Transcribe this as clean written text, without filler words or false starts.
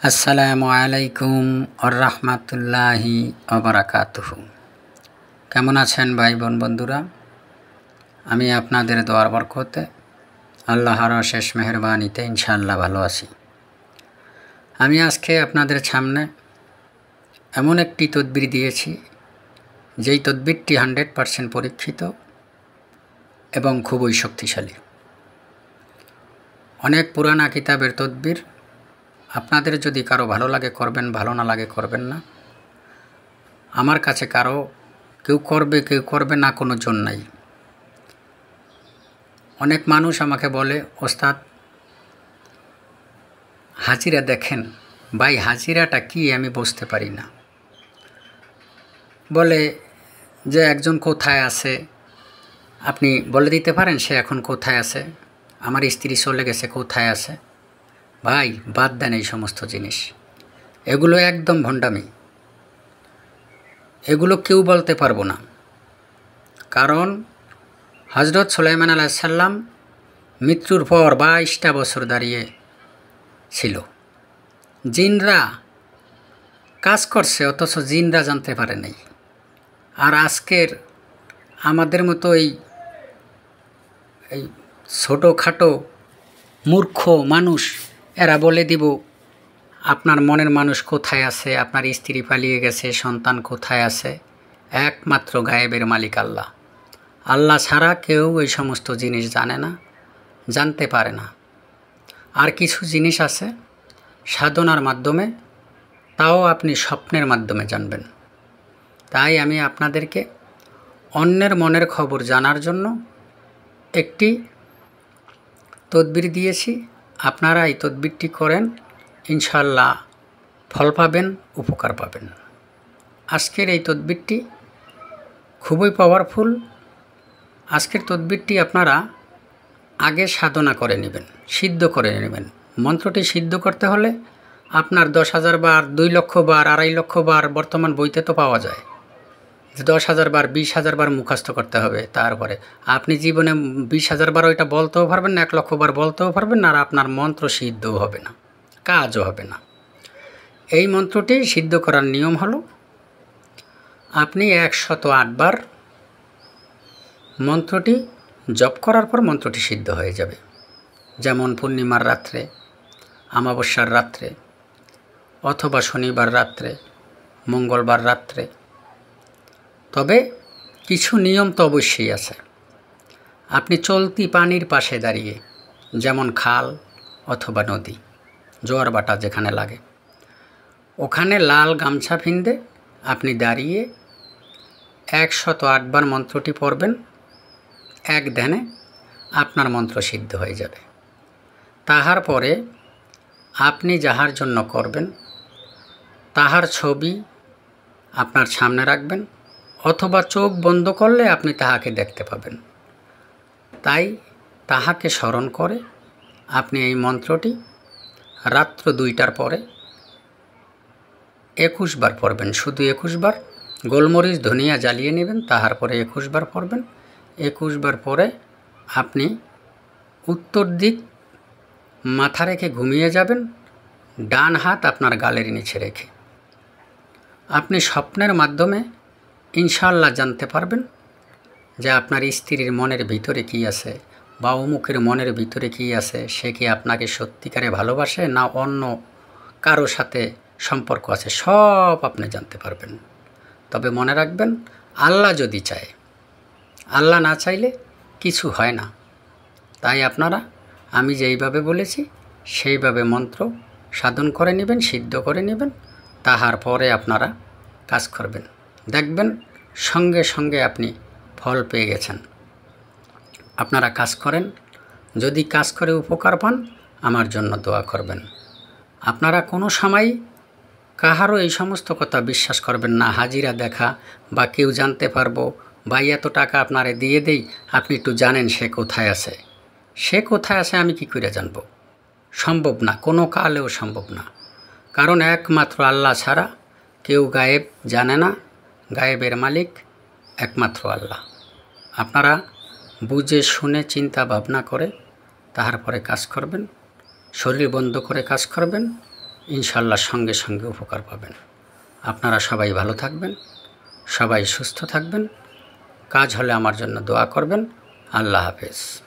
আসসালামু আলাইকুম ওরহমাতুল্লাহি ওবারাকাতুহু। কেমন আছেন ভাই বোন বন্ধুরা? আমি আপনাদের দোয়ার বরকতে আল্লাহর অশেষ মেহেরবানিতে ইনশাআল্লাহ ভালো আছি। আমি আজকে আপনাদের সামনে এমন একটি তদবির দিয়েছি, যেই তদবিরটি 100% পরীক্ষিত এবং খুবই শক্তিশালী। অনেক পুরানা কিতাবের তদবির, আপনাদের যদি কারো ভালো লাগে করবেন, ভালো না লাগে করবেন না। আমার কাছে কেউ করবে না, কোনো জোর নাই। অনেক মানুষ আমাকে বলে, ওস্তাদ হাজিরা দেখেন। ভাই হাজিরাটা কি আমি বুঝতে পারি না। বলে যে একজন কোথায় আছে, আপনি বলে দিতে পারেন সে এখন কোথায় আছে? আমার স্ত্রী চলে গেছে, কোথায় আছে? ভাই বাদ দেন এই সমস্ত জিনিস, এগুলো একদম ভণ্ডামি। এগুলো কেউ বলতে পারবো না, কারণ হজরত সুলাইমান আলাইহিস সালাম মৃত্যুর পর 22টা বছর দাঁড়িয়ে ছিল। জিনরা কাজ করছে, অথচ জিনরা জানতে পারে নাই। আর আজকের আমাদের মতো এই ছোটোখাটো মূর্খ মানুষ, এরা বলে দিব আপনার মনের মানুষ কোথায় আছে, আপনার স্ত্রী পালিয়ে গেছে, সন্তান কোথায় আছে। একমাত্র গায়েবের মালিক আল্লাহ। আল্লাহ ছাড়া কেউ এই সমস্ত জিনিস জানে না, জানতে পারে না। আর কিছু জিনিস আছে সাধনার মাধ্যমে, তাও আপনি স্বপ্নের মাধ্যমে জানবেন। তাই আমি আপনাদেরকে অন্যের মনের খবর জানার জন্য একটি তদবির দিয়েছি। আপনারা এই তদবিরটি করেন, ইনশাআল্লাহ ফল পাবেন, উপকার পাবেন। আজকের এই তদবিরটি খুবই পাওয়ারফুল। আজকের তদবিরটি আপনারা আগে সাধনা করে নেবেন, সিদ্ধ করে নেবেন। মন্ত্রটি সিদ্ধ করতে হলে আপনার 10,000 বার, 2 লক্ষ বার, 2.5 লক্ষ বার, বর্তমান বইতে তো পাওয়া যায় 10,000 বার, 20,000 বার মুখস্থ করতে হবে। তারপরে আপনি জীবনে 20,000 বার ওইটা বলতেও পারবেন না, 1 লক্ষ বার বলতেও পারবেন না, আর আপনার মন্ত্র সিদ্ধও হবে না, কাজও হবে না। এই মন্ত্রটি সিদ্ধ করার নিয়ম হলো, আপনি 108 বার মন্ত্রটি জপ করার পর মন্ত্রটি সিদ্ধ হয়ে যাবে। যেমন পূর্ণিমার রাত্রে, অমাবস্যার রাত্রে, অথবা শনিবার রাত্রে, মঙ্গলবার রাত্রে। তবে কিছু নিয়ম তো অবশ্যই আছে। আপনি চলতি পানির পাশে দাঁড়িয়ে, যেমন খাল অথবা নদী, জোয়ার বাটা যেখানে লাগে, ওখানে লাল গামছা ফিন্দে আপনি দাঁড়িয়ে 108 বার মন্ত্রটি পড়বেন। এক ধ্যানে আপনার মন্ত্র সিদ্ধ হয়ে যাবে। তাহার পরে আপনি যাহার জন্য করবেন তাহার ছবি আপনার সামনে রাখবেন, অথবা চোখ বন্ধ করলে আপনি তাহাকে দেখতে পাবেন। তাই তাহাকে স্মরণ করে আপনি এই মন্ত্রটি রাত্র 2টার পরে 21 বার পড়বেন। শুধু 21 বার, গোলমরিচ ধনিয়া জ্বালিয়ে নেবেন, তাহার পরে 21 বার পড়বেন। 21 বার পরে আপনি উত্তর দিক মাথা রেখে ঘুমিয়ে যাবেন, ডান হাত আপনার গালের নিচে রেখে। আপনি স্বপ্নের মাধ্যমে ইনশাআল্লাহ জানতে পারবেন যে আপনার স্ত্রীর মনের ভিতরে কি আছে, বা অমুকের মনের ভিতরে কি আছে, সে কি আপনাকে সত্যিকারে ভালোবাসে না অন্য কারো সাথে সম্পর্ক আছে, সব আপনি জানতে পারবেন। তবে মনে রাখবেন, আল্লাহ যদি চায়, আল্লাহ না চাইলে কিছু হয় না। তাই আপনারা আমি যেইভাবে বলেছি সেইভাবে মন্ত্র সাধন করে নেবেন, সিদ্ধ করে নেবেন। তাহার পরে আপনারা কাজ করবেন, দেখবেন সঙ্গে সঙ্গে আপনি ফল পেয়ে গেছেন। আপনারা কাজ করেন, যদি কাজ করে উপকার পান আমার জন্য দোয়া করবেন। আপনারা কোনো সময় কাহারও এই সমস্ত কথা বিশ্বাস করবেন না, হাজিরা দেখা বা কেউ জানতে পারবো বা এত টাকা আপনারে দিয়ে দেই, আপনি একটু জানেন সে কোথায় আছে। সে কোথায় আছে আমি কি করে জানব? সম্ভব না, কোনো কালেও সম্ভব না। কারণ একমাত্র আল্লাহ ছাড়া কেউ গায়েব জানে না। গায়েবের মালিক একমাত্র আল্লাহ। আপনারা বুঝে শুনে চিন্তা ভাবনা করে তাহার পরে কাজ করবেন, শরীর বন্ধ করে কাজ করবেন, ইনশাল্লাহ সঙ্গে সঙ্গে উপকার পাবেন। আপনারা সবাই ভালো থাকবেন, সবাই সুস্থ থাকবেন। কাজ হলে আমার জন্য দোয়া করবেন। আল্লাহ হাফেজ।